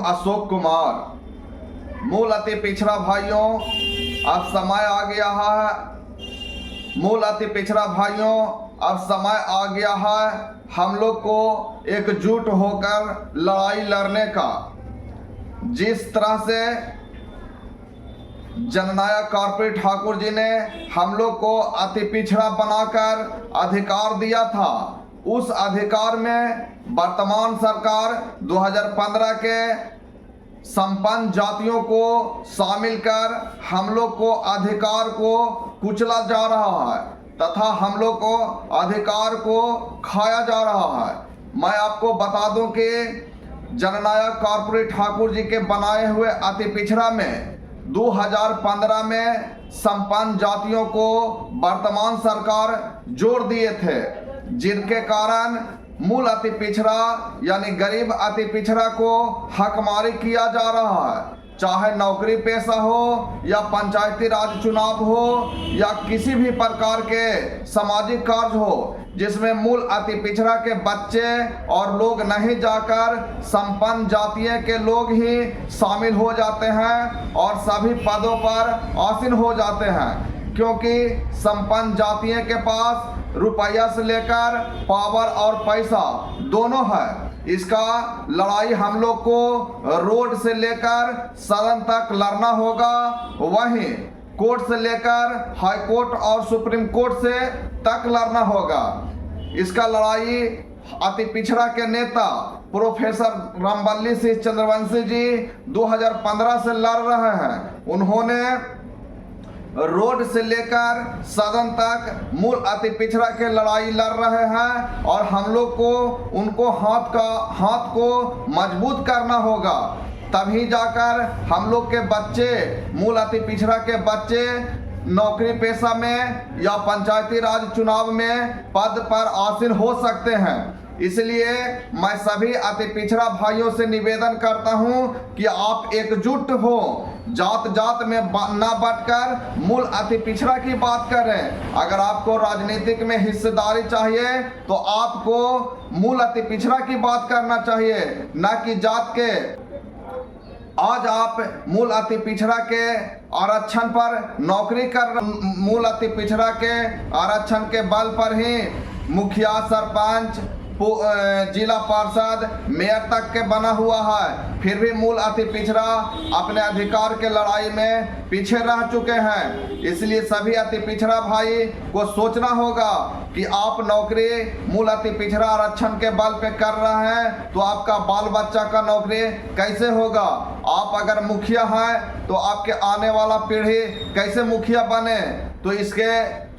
अशोक कुमार। मूल अति पिछड़ा भाइयों, अब समय आ गया है। मूल अति पिछड़ा भाइयों, अब समय आ गया है हम लोग को एकजुट होकर लड़ाई लड़ने का। जिस तरह से जननायक कर्पूरी ठाकुर जी ने हम लोग को अति पिछड़ा बनाकर अधिकार दिया था, उस अधिकार में वर्तमान सरकार 2015 के संपन्न जातियों को शामिल कर हम लोग को अधिकार को कुचला जा रहा है तथा हम लोग को अधिकार को खाया जा रहा है। मैं आपको बता दूं कि जननायक कर्पूरी ठाकुर जी के बनाए हुए अति पिछड़ा में 2015 में संपन्न जातियों को वर्तमान सरकार जोड़ दिए थे, जिनके कारण मूल अति पिछड़ा यानी गरीब अति पिछड़ा को हकमारी किया जा रहा है। चाहे नौकरी पेशा हो या पंचायती राज चुनाव हो या किसी भी प्रकार के सामाजिक कार्य हो, जिसमें मूल अति पिछड़ा के बच्चे और लोग नहीं जाकर संपन्न जातीय के लोग ही शामिल हो जाते हैं और सभी पदों पर आसीन हो जाते हैं, क्योंकि संपन्न जातीय के पास रुपया से लेकर पावर और पैसा दोनों है। इसका लड़ाई हम लोग को रोड से लेकर सदन तक लड़ना होगा, वहीं कोर्ट से लेकर हाई कोर्ट और सुप्रीम कोर्ट से तक लड़ना होगा। इसका लड़ाई अति पिछड़ा के नेता प्रोफेसर रामबल्ली सिंह चंद्रवंशी जी 2015 से लड़ रहे हैं। उन्होंने रोड से लेकर सदन तक मूल अति पिछड़ा के लड़ाई लड़ रहे हैं और हम लोग को उनको हाथ को मजबूत करना होगा, तभी जाकर हम लोग के बच्चे, मूल अति पिछड़ा के बच्चे नौकरी पेशा में या पंचायती राज चुनाव में पद पर आसीन हो सकते हैं। इसलिए मैं सभी अति पिछड़ा भाइयों से निवेदन करता हूं कि आप एकजुट हो, जात जात में ना बंटकर मूल अति पिछड़ा की बात करें। अगर आपको राजनीतिक में हिस्सेदारी चाहिए तो आपको मूल अति पिछड़ा की बात करना चाहिए, न कि जात के। आज आप मूल अति पिछड़ा के आरक्षण पर नौकरी कर, मूल अति पिछड़ा के आरक्षण के बल पर ही मुखिया, सरपंच, जिला पार्षद, मेयर तक के बना हुआ है, फिर भी मूल अति पिछड़ा अपने अधिकार के लड़ाई में पीछे रह चुके हैं। इसलिए सभी अति पिछड़ा भाई को सोचना होगा कि आप नौकरी मूल अति पिछड़ा आरक्षण के बल पे कर रहे हैं तो आपका बाल बच्चा का नौकरी कैसे होगा। आप अगर मुखिया हैं तो आपके आने वाला पीढ़ी कैसे मुखिया बने, तो इसके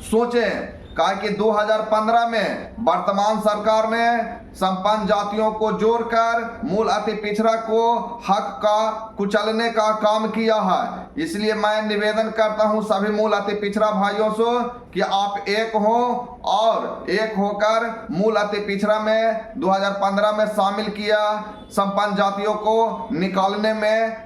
सोचें। कहा कि 2015 में वर्तमान सरकार ने संपन्न जातियों को जोड़कर मूल अति पिछड़ा को हक का कुचलने का काम किया है। इसलिए मैं निवेदन करता हूं सभी मूल अति पिछड़ा भाइयों से कि आप एक हो और एक होकर मूल अति पिछड़ा में 2015 में शामिल किया संपन्न जातियों को निकालने में